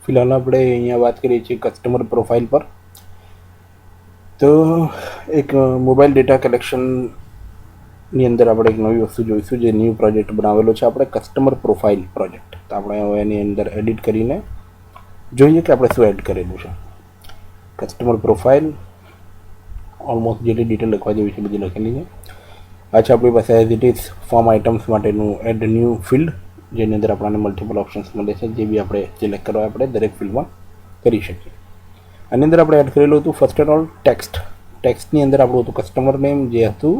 फिलहाल આપણે અહીંયા વાત કરીએ છીએ કસ્ટમર પ્રોફાઇલ પર. તો એક મોબાઈલ ડેટા કલેક્શનની અંદર આપણે એક નવી વસ્તુ જોઈશું, જે ન્યૂ પ્રોજેક્ટ બનાવેલો છે આપણે કસ્ટમર પ્રોફાઇલ પ્રોજેક્ટ. તો આપણે હવે એની અંદર એડિટ કરીને જોઈએ કે આપણે શું એડ કરેલું છે. કસ્ટમર પ્રોફાઇલ ઓલમોસ્ટ જેટલી ડિટેલ લખવા જેવી છે બધી લખેલી છે. આ છે આપણી પાસે as it is form items માટેનું એડ ન્યૂ ફિલ્ડ, જેની અંદર આપણને મલ્ટિપલ ઓપ્શન્સ મળે છે, જે બી આપણે સિલેક્ટ કરવા આપણે દરેક ફિલ્ડમાં કરી શકીએ. આની અંદર આપણે એડ કરેલું હતું ફર્સ્ટ એન્ડ ઓલ ટેક્સ્ટની અંદર આપણું હતું કસ્ટમર નેમ, જે હતું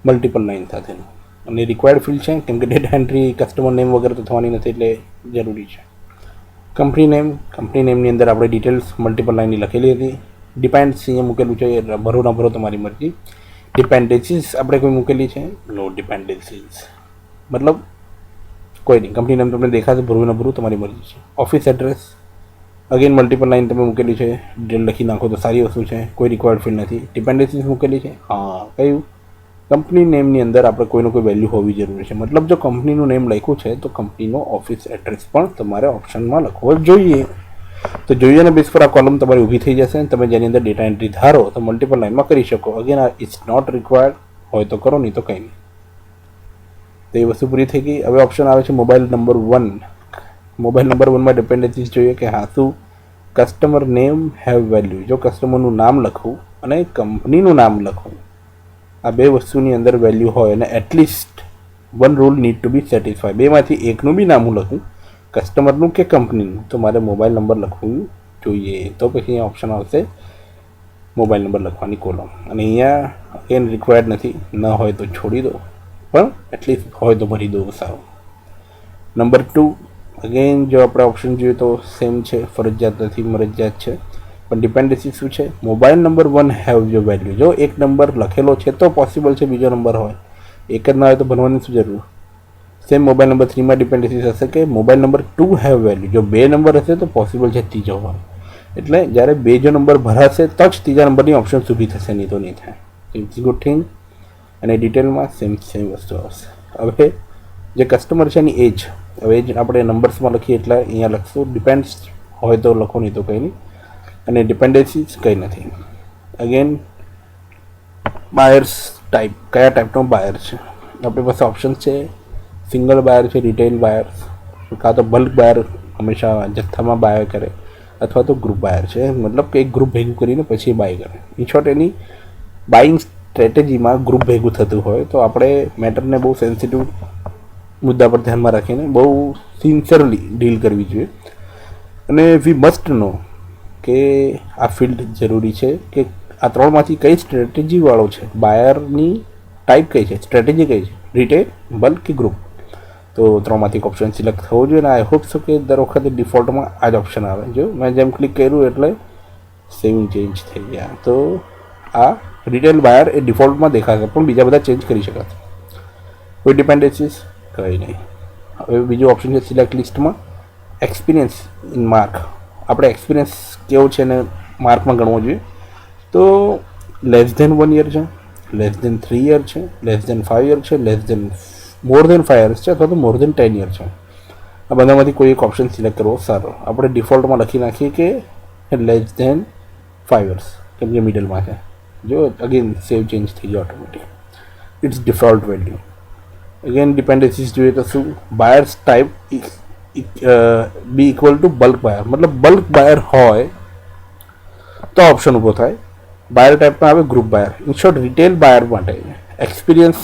મલ્ટિપલ લાઇન સાથેનું, અને રિક્વાયર્ડ ફિલ્ડ છે કેમ કે ડેટા એન્ટ્રી કસ્ટમર નેમ વગર તો થવાની નથી, એટલે જરૂરી છે. કંપની નેમની અંદર આપણે ડિટેલ્સ મલ્ટિપલ લાઇનની લખેલી હતી. ડિપેન્ડ્સ અહીંયા મૂકેલું છે, ભરો ના ભરો તમારી મરજી. ડિપેન્ડન્સીસ આપણે કોઈ મૂકેલી છે, નો ડિપેન્ડન્સીસ, મતલબ કોઈ નહીં. કંપની નેમ તમને દેખાશે, ભરવું ન ભરવું તમારી મરજી છે. Office address again multiple line તમે મૂકેલી છે, ડિટેલ લખી નાખો તો સારી વસ્તુ છે, કોઈ રિક્વાયર્ડ ફિલ્ડ નથી. ડિપેન્ડન્સીસ મૂકેલી છે, હા કયું કંપની નેમની અંદર આપણે કોઈનો કોઈ વેલ્યુ હોવી જરૂરી છે. મતલબ જો કંપનીનું નેમ લખ્યું છે તો કંપનીનો ઓફિસ એડ્રેસ પણ તમારે ઓપ્શનમાં લખવો જોઈએ. તો જોઈએ ને બેસ પર આ કોલમ તમારી ઊભી થઈ જશે, તમે જેની અંદર ડેટા એન્ટ્રી ધારો તો મલ્ટિપલ લાઇનમાં કરી શકો. અગેન આ ઇટ્સ નોટ રિક્વાયર્ડ હોય તો કરો, નહીં તો કંઈ નહીં. તો એ વસ્તુ પૂરી થઈ ગઈ. હવે ઓપ્શન આવે છે મોબાઈલ નંબર 1. મોબાઈલ નંબર 1માં ડિપેન્ડન્સીસ જોઈએ કે હા શું કસ્ટમર નેમ હેવ વેલ્યુ. જો કસ્ટમરનું નામ લખવું અને કંપનીનું નામ લખવું, આ બે વસ્તુની અંદર વેલ્યુ હોય અને at least one rule need to be satisfy. બેમાંથી એકનું બી નામ હું લખું, કસ્ટમરનું કે કંપનીનું, તો મારે મોબાઈલ નંબર લખવું જોઈએ. તો પછી અહીંયા ઓપ્શન આવશે મોબાઈલ નંબર લખવાની કોલમ. અને અહીંયા અગેન રિક્વાયર્ડ નથી, ન હોય તો છોડી દો, પણ એટલીસ્ટ હોય તો ભરી દો સારું. નંબર 2 અગેન જો આપણે ઓપ્શન જોઈએ તો સેમ છે, ફરજિયાત નથી, મરજિયાત છે. પણ ડિપેન્ડન્સી શું છે, મોબાઈલ નંબર 1 હેવ જો વેલ્યુ. જો એક નંબર લખેલો છે તો પોસિબલ છે બીજો નંબર હોય, એક જ ના હોય તો ભરવાની શું જરૂર. સેમ મોબાઈલ નંબર 3માં ડિપેન્ડન્સી હશે કે મોબાઈલ નંબર 2 હેવ વેલ્યુ. જો બે નંબર હશે તો પોસિબલ છે ત્રીજો હોય, એટલે જ્યારે બે જો નંબર ભરાશે તો જ ત્રીજા નંબરની ઓપ્શન ઊભી થશે, નહીં તો નહીં થાય. It's good thing. અને ડિટેલમાં સેમ વસ્તુ આવશે. હવે જે કસ્ટમર છે એની એજ, હવે એજ આપણે નંબર્સમાં લખીએ એટલે અહીંયા લખશું. ડિપેન્ડ્સ હોય તો લખો, નહીં તો કંઈ નહીં. અને ડિપેન્ડન્સીસ કંઈ નથી. અગેન બાયર્સ ટાઈપ, કયા ટાઈપનો બાયર છે આપણી પાસે ઓપ્શન છે. સિંગલ બાયર છે, રિટેલ બાયર, કાં તો બલ્ક બાયર હંમેશા જથ્થામાં બાય કરે, અથવા તો ગ્રુપ બાયર છે, મતલબ કે એક ગ્રુપ ભેગું કરીને પછી બાય કરે. ઇન શોર્ટ એની બાઇંગ સ્ટ્રેટેજીમાં ગ્રુપ ભેગું થતું હોય તો આપણે મેટરને બહુ સેન્સિટિવ મુદ્દા પર ધ્યાનમાં રાખીને બહુ સિન્સિયરલી ડીલ કરવી જોઈએ. અને વી મસ્ટ નો કે આ ફિલ્ડ જરૂરી છે કે આ ત્રણમાંથી કઈ સ્ટ્રેટેજીવાળો છે, બાયરની ટાઈપ કઈ છે, સ્ટ્રેટેજી કઈ છે, રિટેલ, બલ્ક કે ગ્રુપ. તો ત્રણમાંથી ઓપ્શન સિલેક્ટ થવો જોઈએ. અને આઈ હોપ છો કે દર વખતે ડિફોલ્ટમાં આ જ ઓપ્શન આવે. જો મેં જેમ ક્લિક કર્યું એટલે સેવિંગ ચેન્જ થઈ ગયા. તો આ રિટેલ બાયર એ ડિફોલ્ટમાં દેખાશે, પણ બીજા બધા ચેન્જ કરી શકાશે. કોઈ ડિપેન્ડન્સીસ કંઈ નહીં. હવે બીજો ઓપ્શન છે સિલેક્ટ લિસ્ટમાં એક્સપિરિયન્સ ઇન માર્ક. આપણે એક્સપિરિયન્સ કેવો છે ને માર્કમાં ગણવો જોઈએ. તો લેસ ધેન 1 યર છે, લેસ ધેન 3 યર છે, લેસ ધેન 5 યર છે, less than more than 5 years છે, અથવા તો મોર ધેન 10 યર છે. આ બધામાંથી કોઈ એક ઓપ્શન સિલેક્ટ કરવો સારો. આપણે ડિફોલ્ટમાં લખી નાખીએ કે લેસ ધેન 5 યર્સ, કેમ કે મિડલમાં છે. જો અગેન સેવ ચેન્જ થઈ જાય automatic, it's default value. Again dependencies જોઈએ તો શું, buyers type be equal to bulk buyer, મતલબ બલ્ક બાયર હોય તો ઓપ્શન ઊભો થાય. બાયર ટાઈપમાં આવે group buyer. In short retail buyer માટે એક્સપિરિયન્સ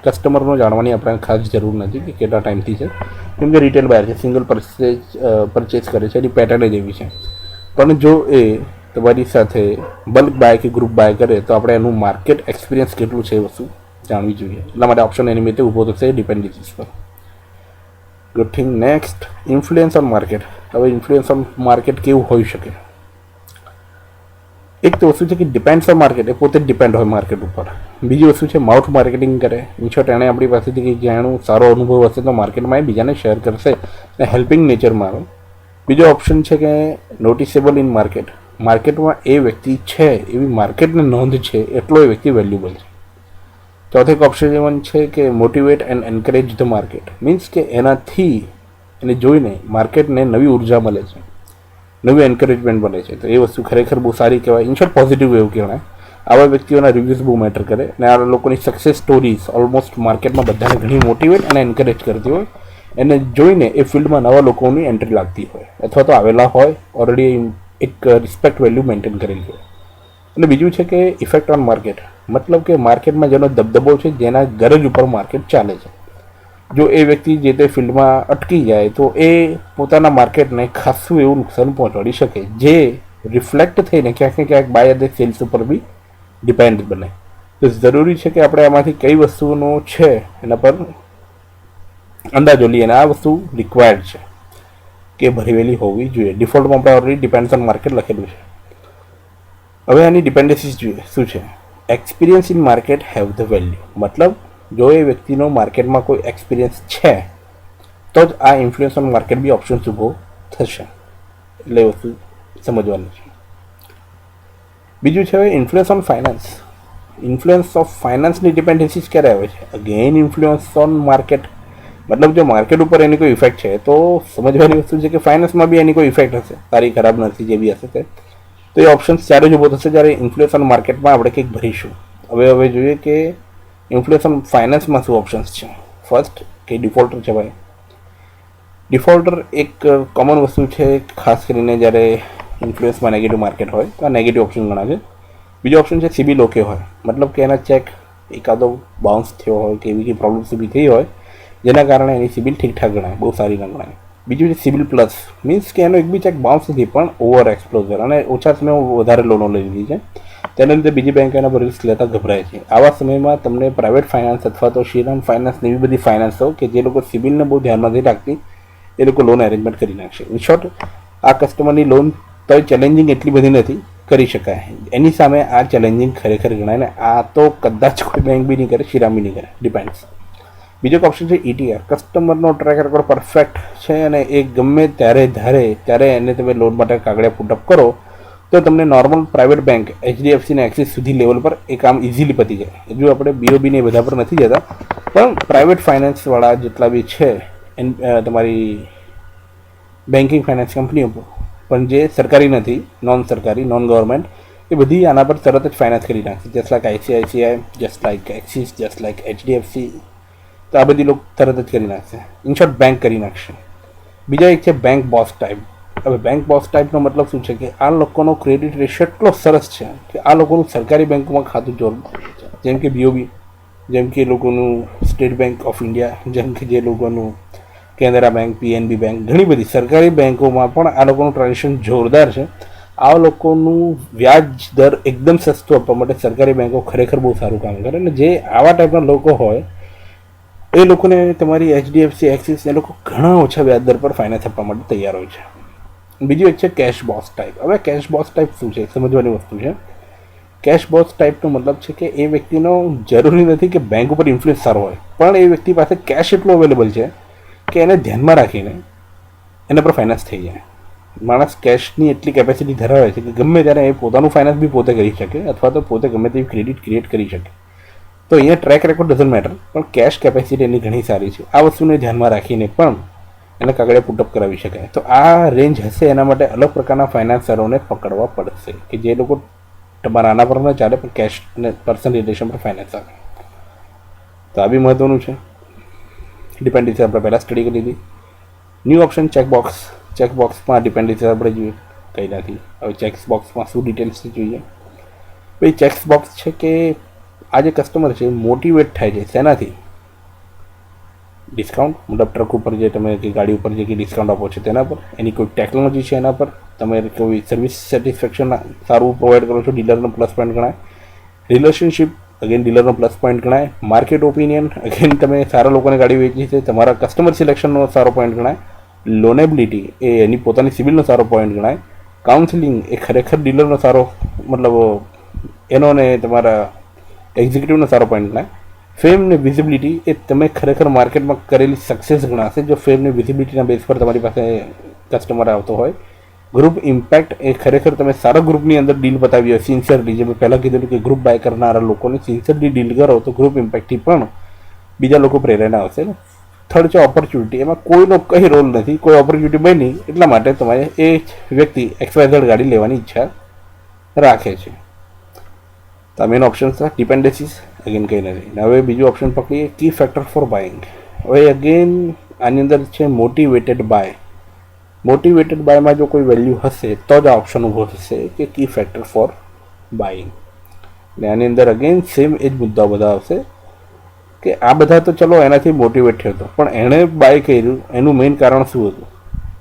કસ્ટમરનો જાણવાની આપણે ખાસ જરૂર નથી કે કેટલા ટાઈમથી છે, કેમ કે રિટેલ બાયર છે, સિંગલ પરચેસ કરે છે, એની પેટર્ન જ એવી છે. પણ જો એ તમારી સાથે બલ્ક બાય કે ગ્રુપ બાય કરે તો આપણે એનું માર્કેટ એક્સપિરિયન્સ કેટલું છે એ વસ્તુ જાણવી જોઈએ. એટલા માટે ઓપ્શન એની મેં ઊભો થશે ડિપેન્ડન્સીસ પર. Good thing. Next influence on market. હવે ઇન્ફ્લુઅન્સ ઓન માર્કેટ કેવું હોઈ શકે. એક તો વસ્તુ છે કે ડિપેન્ડ્સ ઓન માર્કેટ, એ પોતે જ ડિપેન્ડ હોય માર્કેટ ઉપર. બીજી વસ્તુ છે માઉથ માર્કેટિંગ કરે. ઇન શોર્ટ એણે આપણી પાસેથી કંઈક જાણ્યું, સારો અનુભવ હશે તો માર્કેટમાં એ બીજાને શેર કરશે, અને હેલ્પિંગ નેચરમાં આવે. બીજો ઓપ્શન છે કે નોટિસેબલ ઇન માર્કેટ. માર્કેટમાં એ વ્યક્તિ છે એવી માર્કેટને નોંધ છે, એટલો એ વ્યક્તિ વેલ્યુબલ છે. ચોથો એક ઓપ્શન છે કે motivate and encourage the market. Means કે એનાથી એને જોઈને માર્કેટને નવી ઉર્જા મળે છે, નવી એન્કરેજમેન્ટ મળે છે. તો એ વસ્તુ ખરેખર બહુ સારી કહેવાય. ઇન શોર્ટ પોઝિટિવ એવું કહેવાય. આવા વ્યક્તિઓના રિવ્યૂઝ બહુ મેટર કરે અને આ લોકોની સક્સેસ સ્ટોરીઝ ઓલમોસ્ટ માર્કેટમાં બધાને ઘણી મોટિવેટ અને એન્કરેજ કરતી હોય. એને જોઈને એ ફિલ્ડમાં નવા લોકોની એન્ટ્રી લાગતી હોય અથવા તો આવેલા હોય, ઓલરેડી એક રિસ્પેક્ટ વેલ્યુ મેન્ટેન કરેલી હોય. અને બીજું છે કે ઇફેક્ટ ઓન માર્કેટ, મતલબ કે માર્કેટમાં જેનો દબદબો છે, જેના ગરજ ઉપર માર્કેટ ચાલે છે. જો એ વ્યક્તિ જે તે ફિલ્ડમાં અટકી જાય તો એ પોતાના માર્કેટને ખાસું એવું નુકસાન પહોંચાડી શકે, જે રિફ્લેક્ટ થઈને ક્યાંક ને ક્યાંક બાય ધ સેલ્સ ઉપર બી ડિપેન્ડ બને. તો જરૂરી છે કે આપણે આમાંથી કઈ વસ્તુનો છે એના પર અંદાજો લઈએ અને આ વસ્તુ રિક્વાયર્ડ છે કે ભરેલી હોવી જોઈએ. ડિફોલ્ટમાં આપણે ઓલરેડી ડિપેન્ડ્સ ઓન માર્કેટ લખેલું છે. હવે આની ડિપેન્ડન્સીસ જોઈએ શું છે. Experience in market have the value, મતલબ જો એ વ્યક્તિનો માર્કેટમાં કોઈ એક્સપિરિયન્સ છે તો જ આ ઇન્ફ્લુઅન્સ ઓન માર્કેટ બી ઓપ્શન ઊભો થશે. એટલે એ વસ્તુ સમજવાની છે. બીજું છે હવે influence on finance. Influence of ફાઇનાન્સની ડિપેન્ડન્સીસ ક્યારે આવે છે? અગેન ઇન્ફ્લુઅન્સ ઓન માર્કેટ, મતલબ જો માર્કેટ ઉપર એની કોઈ ઇફેક્ટ છે તો સમજવાની વસ્તુ છે કે ફાઇનાન્સમાં બી એની કોઈ ઇફેક્ટ હશે, સારી ખરાબ નથી જે બી હશે તે. તો એ ઓપ્શન ત્યારે જ ઊભો થશે જ્યારે ઇન્ફ્લુઅન્સ ઓન માર્કેટમાં આપણે કંઈક ભરીશું. હવે જોઈએ કે ઇન્ફ્લુઅન્સ ઓન ફાઇનાન્સમાં શું ઓપ્શન્સ છે. ફર્સ્ટ કે ડિફોલ્ટર છે ભાઈ. ડિફોલ્ટર એક કોમન વસ્તુ છે, ખાસ કરીને જ્યારે ઇન્ફ્લુઅન્સમાં નેગેટિવ માર્કેટ હોય તો આ નેગેટિવ ઓપ્શન ગણાશે. બીજો ઓપ્શન છે સિબિલ ઓકે હોય, મતલબ કે એના ચેક એકાદો બાઉન્સ થયો હોય કે એવી કંઈ પ્રોબ્લેમ્સ ઊભી થઈ હોય જેના કારણે એની સિબિલ ઠીકઠાક ગણાય, બહુ સારી ન ગણાય. બીજું છે સિબિલ પ્લસ, મીન્સ કે એનો એક બી ચેક બાઉન્સ નથી પણ ઓવર એક્સપ્લોઝર અને ઓછા સમયમાં વધારે લોનો લઈ લીધી છે, તેના લીધે બીજી બેંક એના પર રિસ્ક લેતા ગભરાય છે. આવા સમયમાં તમને પ્રાઇવેટ ફાઇનાન્સ અથવા તો શ્રીરામ ફાઇનાન્સ એવી બધી ફાઇનાન્સો કે જે લોકો સિબિલને બહુ ધ્યાનમાં નથી રાખતી એ લોકો લોન એરેન્જમેન્ટ કરી નાખશે. ઇન શોર્ટ આ કસ્ટમરની લોન તો ચેલેન્જિંગ એટલી બધી નથી, કરી શકાય. એની સામે આ ચેલેન્જિંગ ખરેખર ગણાય ને આ તો કદાચ કોઈ બેંક બી નહીં કરે, શ્રીરામ બી નહીં કરે, ડિપેન્ડ્સ. બીજો ઓપ્શન છે ETR. કસ્ટમરનો ટ્રેક રેકોર્ડ પરફેક્ટ છે અને એ ગમે ત્યારે ધારે ત્યારે એને તમે લોન માટે કાગળિયા પુટઅપ કરો તો તમને નોર્મલ પ્રાઇવેટ બેંક HDFC ને એક્સિસ સુધી લેવલ પર એ કામ ઇઝીલી પતી જાય. હજુ આપણે BOB ને બધા પર નથી જતા, પણ પ્રાઇવેટ ફાઇનાન્સવાળા જેટલા બી છે તમારી બેન્કિંગ ફાઇનાન્સ કંપનીઓ પણ જે સરકારી નથી, નોન સરકારી, નોન ગવર્મેન્ટ, એ બધી આના પર તરત જ ફાઇનાન્સ કરી નાખશે. Just like ICICI, just like axis, just like HDFC. તો આ બધી લોકો તરત જ કરી નાખશે. ઇન શોર્ટ બેંક કરી નાખશે. બીજા એક છે બેંક બોસ ટાઈપ. હવે બેંક બોસ ટાઈપનો મતલબ શું છે કે આ લોકોનો ક્રેડિટ રેશિયો એટલો સરસ છે કે આ લોકોનું સરકારી બેંકોમાં ખાતું જોડવું, જેમ કે BOB, જેમ કે એ લોકોનું સ્ટેટ બેંક ઓફ ઇન્ડિયા, જેમ કે જે લોકોનું કેનરા બેંક, PNB બેંક, ઘણી બધી સરકારી બેંકોમાં પણ આ લોકોનું ટ્રાન્ઝેક્શન જોરદાર છે. આ લોકોનું વ્યાજ દર એકદમ સસ્તું આપવા માટે સરકારી બેંકો ખરેખર બહુ સારું કામ કરે. અને જે આવા ટાઈપના લોકો હોય એ લોકોને તમારી HDFC, એક્સિસ એ લોકો ઘણા ઓછા વ્યાજ દર પર ફાઇનાન્સ આપવા માટે તૈયાર હોય છે. બીજું એક છે કેશ બોસ ટાઈપ. હવે કેશ બોસ ટાઈપ શું છે સમજવાની વસ્તુ છે. કેશ બોસ ટાઈપનો મતલબ છે કે એ વ્યક્તિનો જરૂરી નથી કે બેંક ઉપર ઇન્ફ્લુઅન્સ સારો હોય, પણ એ વ્યક્તિ પાસે કેશ એટલું અવેલેબલ છે કે એને ધ્યાનમાં રાખીને એના પર ફાઇનાન્સ થઈ જાય. માણસ કેશની એટલી કેપેસિટી ધરાવે છે કે ગમે ત્યારે એ પોતાનું ફાઇનાન્સ બી પોતે કરી શકે અથવા તો પોતે ગમે તેવી ક્રેડિટ ક્રિએટ કરી શકે. તો અહીંયા ટ્રેક રેકોર્ડ ડઝન્ટ મેટર, પણ કેશ કેપેસિટી એની ઘણી સારી છે. આ વસ્તુને ધ્યાનમાં રાખીને પણ એને કાગળે પુટઅપ કરાવી શકાય. તો આ રેન્જ હશે એના માટે અલગ પ્રકારના ફાઇનાન્સરોને પકડવા પડશે કે જે લોકો તમારા આના પર ન ચાલે પણ કેશ ને પર્સન રિલેશન પર ફાઇનાન્સ આવે. તો આ બી મહત્વનું છે. ડિપેન્ડન્સી આપણે પહેલાં સ્ટડી કરી લીધી. New option checkbox. ચેકબોક્સમાં ડિપેન્ડન્સી આપણે જોઈએ કંઈ નથી. હવે ચેક્સ બોક્સમાં શું ડિટેલ્સ જોઈએ? ભાઈ ચેક્સ બોક્સ છે કે આ જે કસ્ટમર છે મોટિવેટ થાય છે શેનાથી? ડિસ્કાઉન્ટ, મતલબ ટ્રક ઉપર જે તમે કે ગાડી ઉપર જે કે ડિસ્કાઉન્ટ આપો છો તેના પર, એની કોઈ ટેકનોલોજી છે એના પર, તમે કોઈ સર્વિસ સેટિસ્ફેક્શન સારું પ્રોવાઈડ કરો છો, ડીલરનો પ્લસ પોઈન્ટ ગણાય. રિલેશનશિપ, અગેન ડીલરનો પ્લસ પોઈન્ટ ગણાય. માર્કેટ ઓપિનિયન, અગેન તમે સારા લોકોને ગાડી વેચી છે, તમારા કસ્ટમર સિલેક્શનનો સારો પોઈન્ટ ગણાય. લોનેબિલિટી એ એની પોતાની સિવિલનો સારો પોઈન્ટ ગણાય. કાઉન્સિલિંગ એ ખરેખર ડીલરનો સારો મતલબ એનો ને તમારા એક્ઝિક્યુટિવનો સારો પોઈન્ટ ગણાય. ફેમ ને વિઝિબિલિટી એ તમે ખરેખર માર્કેટમાં કરેલી સક્સેસ ગણાશે જો ફેમ ને વિઝિબિલિટીના બેઝ પર તમારી પાસે કસ્ટમર આવતો હોય. ગ્રુપ ઇમ્પેક્ટ એ ખરેખર તમે સારા ગ્રુપની અંદર ડીલ બતાવી હોય સિન્સિયરલી, જે મેં પહેલાં કીધું કે ગ્રુપ બાય કરનારા લોકોને સિન્સિયરલી ડીલ કરો તો ગ્રુપ ઇમ્પેક્ટથી પણ બીજા લોકો પ્રેરણા આવશે ને. થર્ડ છે ઓપોર્ચ્યુનિટી. એમાં કોઈનો કંઈ રોલ નથી, કોઈ ઓપોર્ચ્યુનિટી બની એટલા માટે તમારે એ વ્યક્તિ XYZ ગાડી લેવાની ઈચ્છા રાખે છે. તો મેન ઓપ્શન છે ડિપેન્ડન્સીસ, અગેન કંઈ નથી. હવે બીજું ઓપ્શન પકડીએ કી ફેક્ટર ફોર બાઇંગ. હવે અગેન આની અંદર છે મોટિવેટેડ બાય. મોટિવેટેડ બાયમાં જો કોઈ વેલ્યુ હશે તો જ આ ઓપ્શન ઊભો થશે કે કી ફેક્ટર ફોર બાઇંગ. ને આની અંદર અગેન સેમ એ જ મુદ્દાઓ બધા આવશે કે આ બધા તો ચલો એનાથી મોટિવેટ થયો હતો, પણ એણે બાય કર્યું એનું મેઇન કારણ શું હતું?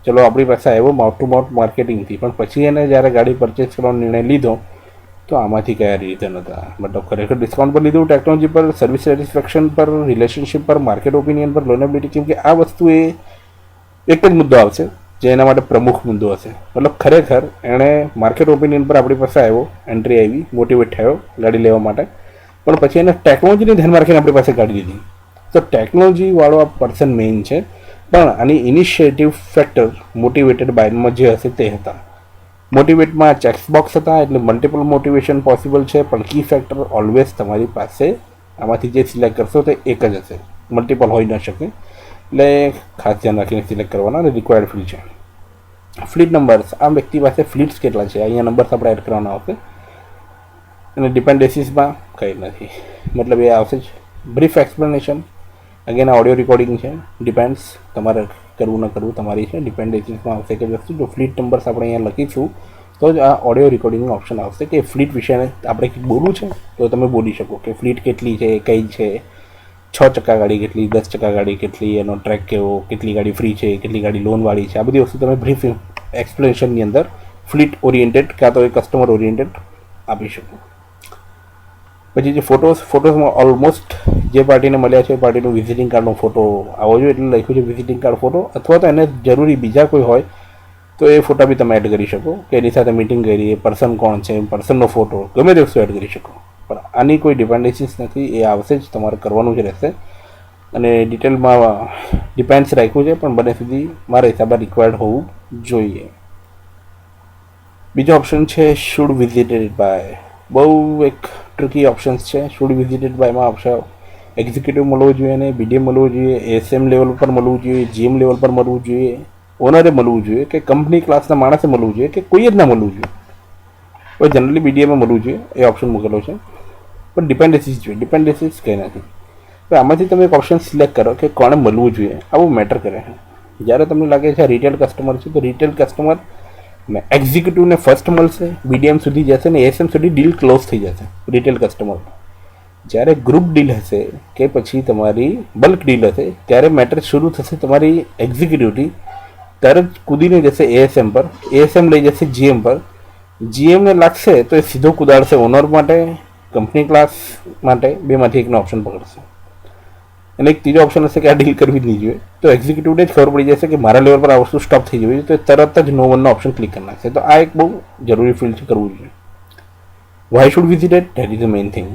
ચલો આપણી પાસે આવ્યો માઉથ ટુ માઉથ માર્કેટિંગથી, પણ પછી એને જ્યારે ગાડી પરચેસ કરવાનો નિર્ણય લીધો તો આમાંથી કયા રીઝન હતા? મતલબ ખરેખર ડિસ્કાઉન્ટ પર લીધું, ટેકનોલોજી પર, સર્વિસ સેટિસ્ફેક્શન પર, રિલેશનશિપ પર, માર્કેટ ઓપિનિયન પર, લોનેબિલિટી? કેમ કે આ વસ્તુ એ એક જ મુદ્દો આવશે જે એના માટે પ્રમુખ મુદ્દો હશે. મતલબ ખરેખર એણે માર્કેટ ઓપિનિયન પર આપણી પાસે આવ્યો, એન્ટ્રી આવી, મોટિવેટ થયો ગાડી લેવા માટે, પણ પછી એને ટેકનોલોજીને ધ્યાનમાં રાખીને આપણી પાસે ગાડી લીધી. તો ટેકનોલોજીવાળો આ પર્સન મેઇન છે, પણ આની ઇનિશિયેટિવ ફેક્ટર મોટિવેટેડ બાયમાં જે હશે તે હતા. મોટિવેટમાં ચેક્સબોક્સ હતા, એટલે મલ્ટિપલ મોટિવેશન પોસિબલ છે, પણ કી ફેક્ટર ઓલવેઝ તમારી પાસે આમાંથી જે સિલેક્ટ કરશો તે એક જ હશે, મલ્ટિપલ હોઈ ન શકે. એટલે ખાસ ધ્યાન રાખીને સિલેક્ટ કરવાના. અને રિક્વાયર્ડ ફ્રી છે. ફ્લીટ નંબર્સ, આ વ્યક્તિ પાસે ફ્લીટ્સ કેટલા છે અહીંયા નંબર્સ આપણે એડ કરવાના આવશે. અને ડિપેન્ડન્સીસમાં કંઈ નથી, મતલબ એ આવશે જ. બ્રીફ એક્સપ્લેનેશન, અગેન આ ઓડિયો રેકોર્ડિંગ છે, ડિપેન્ડ્સ તમારે કરવું ન કરવું તમારી છે. ડિપેન્ડન્સીસમાં આવશે કે વસ્તુ જો ફ્લીટ નંબર્સ આપણે અહીંયા લખીશું તો જ આ ઓડિયો રેકોર્ડિંગનો ઓપ્શન આવશે કે ફ્લીટ વિશે આપણે કંઈક બોલવું છે તો તમે બોલી શકો કે ફ્લીટ કેટલી છે, કઈ છે, 6 ચક્કા ગાડી કેટલી, 10 ચક્કા ગાડી કેટલી, એનો ટ્રેક કેવો, કેટલી ગાડી ફ્રી છે, કેટલી ગાડી લોનવાળી છે. આ બધી વસ્તુ તમે બ્રીફ એક્સપ્લેનેશનની અંદર ફ્લીટ ઓરિએન્ટેડ કાં તો એ કસ્ટમર ઓરિએન્ટેડ આપી શકો. પછી જે ફોટોઝમાં ઓલમોસ્ટ જે પાર્ટીને મળ્યા છે એ પાર્ટીનું વિઝિટિંગ કાર્ડનો ફોટો આવવો જોઈએ, એટલે લખ્યું છે વિઝિટિંગ કાર્ડ ફોટો, અથવા તો એને જરૂરી બીજા કોઈ હોય તો એ ફોટા બી તમે એડ કરી શકો કે એની સાથે મિટિંગ કરી, એ પર્સન કોણ છે, પર્સનનો ફોટો, ગમે તે વસ્તુ એડ કરી શકો. પણ આની કોઈ ડિપેન્ડન્સીસ નથી, એ આવશે જ, તમારે કરવાનું જ રહેશે. અને ડિટેલમાં ડિપેન્ડ્સ રાખ્યું છે, પણ બને સુધી મારા હિસાબે રિક્વાયર્ડ હોવું જોઈએ. બીજો ઓપ્શન છે શુડ વિઝિટેડ બાય. બહુ એક ટ્રિકી ઓપ્શન્સ છે. શુડ વિઝિટેડ બાયમાં આવશે એક્ઝિક્યુટિવ મળવું જોઈએ, અને BDM મળવું જોઈએ, ASM લેવલ પર મળવું જોઈએ, GM લેવલ પર મળવું જોઈએ, ઓનરે મળવું જોઈએ, કે કંપની ક્લાસના માણસે મળવું જોઈએ, કે કોઈ જ ના મળવું જોઈએ. કોઈ જનરલી BDM મળવું જોઈએ, એ ઓપ્શન મૂકેલો છે. પણ ડિપેન્ડન્સીસ જોઈએ, ડિપેન્ડન્સીસ કંઈ નથી. તો આમાંથી તમે એક ઓપ્શન સિલેક્ટ કરો કે કોણે મળવું જોઈએ. આવું મેટર કરે છે. જ્યારે તમને લાગે છે રિટેલ કસ્ટમર છે તો રિટેલ કસ્ટમર એક્ઝિક્યુટિવને ફર્સ્ટ મળશે, BDM સુધી જશે ને ASM સુધી ડીલ ક્લોઝ થઈ જશે રિટેલ કસ્ટમર. જ્યારે ગ્રુપ ડીલ હશે કે પછી તમારી બલ્ક ડીલ હશે ત્યારે મેટર શરૂ થશે તમારી એક્ઝિક્યુટિવથી, તરત કૂદીને જશે ASM પર, ASM લઈ જશે GM પર, GMને લાગશે તો એ સીધો કુદાડશે ઓનર માટે, કંપની ક્લાસ માટે, બેમાંથી એકનો ઓપ્શન પકડશે. અને એક ત્રીજો ઓપ્શન હશે કે આ ડીલ કરવી જ નહીં જોઈએ, તો એક્ઝિક્યુટિવને જ ખબર પડી જશે કે મારા લેવલ પર આ વસ્તુ સ્ટોપ થઈ જવી જોઈએ, તો તરત જ નો વનનો ઓપ્શન ક્લિક કરી નાખશે. તો આ એક બહુ જરૂરી ફિલ્ડ છે, કરવું જોઈએ. Why should visited, that is the main thing.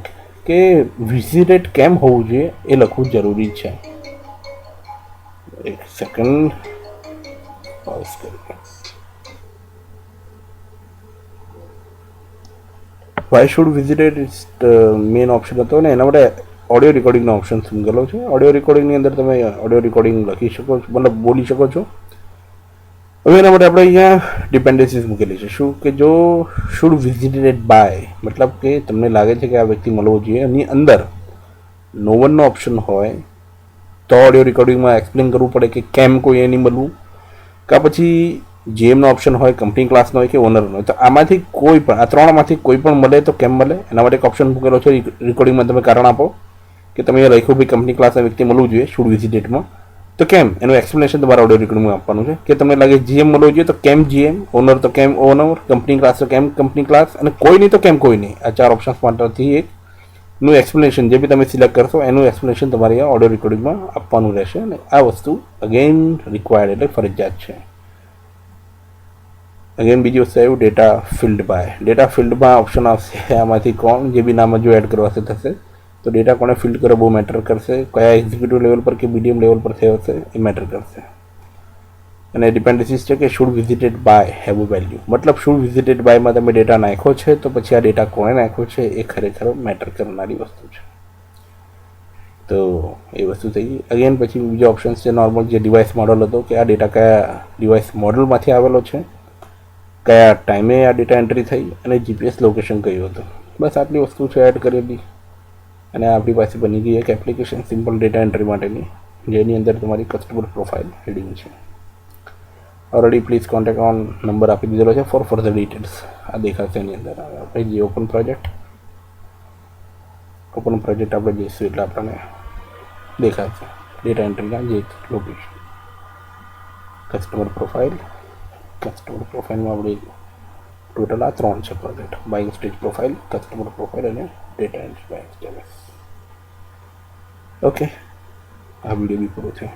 કે વિઝિટેડ કેમ હોવું જોઈએ એ લખવું જરૂરી છે. એક સેકન્ડ પાઉઝ કરીએ. Why should visited main option હતો ને એના માટે ઓડિયો રેકોર્ડિંગનો ઓપ્શન મૂકેલો છે. ઓડિયો રેકોર્ડિંગની અંદર તમે ઓડિયો રેકોર્ડિંગ લખી શકો છો, મતલબ બોલી શકો છો. હવે એના માટે આપણે અહીંયા ડિપેન્ડન્સીસ મૂકેલી છે. શું કે જો શુડ વિઝિટેડ બાય મતલબ કે તમને લાગે છે કે આ વ્યક્તિ મળવો જોઈએ, એની અંદર નો વનનો ઓપ્શન હોય તો ઓડિયો રેકોર્ડિંગમાં એક્સપ્લેન કરવું પડે કે કેમ કોઈ એની મળવું, કાં પછી GMનો ઓપ્શન હોય, કંપની ક્લાસનો હોય કે ઓનરનો હોય. તો આમાંથી કોઈ પણ, આ ત્રણમાંથી કોઈ પણ મળે તો કેમ મળે એના માટે એક ઓપ્શન મૂકેલો છે. રેકોર્ડિંગમાં તમે કારણ આપો કે તમે લખ્યું ભાઈ કંપની ક્લાસના વ્યક્તિ મળવું જોઈએ શુડ વિઝિટેડમાં, તો કેમ એનું એક્સપ્લેનેશન તમારા ઓડિયો રેકોર્ડિંગમાં આપવાનું છે. કે તમને લાગે GM મળવું જોઈએ તો કેમ GM, ઓનર તો કેમ ઓનર, કંપની ક્લાસ તો કેમ કંપની ક્લાસ, અને કોઈ નહીં તો કેમ કોઈ નહીં. આ 4 ઓપ્શન્સ માટેથી એકનું એક્સપ્લેનેશન જે બી તમે સિલેક્ટ કરશો એનું એક્સપ્લેનેશન તમારે આ ઓડિયો રેકોર્ડિંગમાં આપવાનું રહેશે. અને આ વસ્તુ અગેન રિક્વાયર્ડ એટલે ફરજિયાત છે. અગેન બીજી વસ્તુ આવ્યું ડેટા ફિલ્ડ બાય. ડેટા ફિલ્ડમાં ઓપ્શન આવશે આમાંથી કોણ, જે બી નામ જો એડ કરવાશે થશે, તો ડેટા કોણે ફિલ્ડ કરે બહુ મેટર કરશે. કયા એક્ઝિક્યુટિવ લેવલ પર કે BDM લેવલ પર થયો હશે એ મેટર કરશે. અને ડિપેન્ડન્સીસ છે કે should visited by have value, મતલબ શુડ વિઝિટેડ બાયમાં તમે ડેટા નાખ્યો છે તો પછી આ ડેટા કોણે નાખ્યો છે એ ખરેખર મેટર કરનારી વસ્તુ છે. તો એ વસ્તુ થઈ ગઈ. અગેન પછી બીજો ઓપ્શન છે નોર્મલ જે ડિવાઇસ મોડલ હતો કે આ ડેટા કયા ડિવાઇસ મોડલમાંથી આવેલો છે, કયા ટાઈમે આ ડેટા એન્ટ્રી થઈ અને જીપીએસ લોકેશન કયું હતું. બસ આટલી વસ્તુ છે એડ કરેલી અને આપણી પાસે બની ગઈ એક એપ્લિકેશન સિમ્પલ ડેટા એન્ટ્રી માટેની, જેની અંદર તમારી કસ્ટમર પ્રોફાઇલ હેડિંગ છે. Already please contact on number આપી દીધેલો છે ફોર ફર્ધર ડિટેલ્સ. આ દેખાશે એની અંદર. આપણે જે ઓપન પ્રોજેક્ટ આપણે જઈશું એટલે આપણને દેખાશે ડેટા એન્ટ્રીના જે લોકેશન. કસ્ટમર પ્રોફાઇલમાં આપણે ટોટલ આ 3 છે project: buying stage profile, customer profile અને data entry by HTML. Okay, આ વિડીયો બી પૂરો થયો.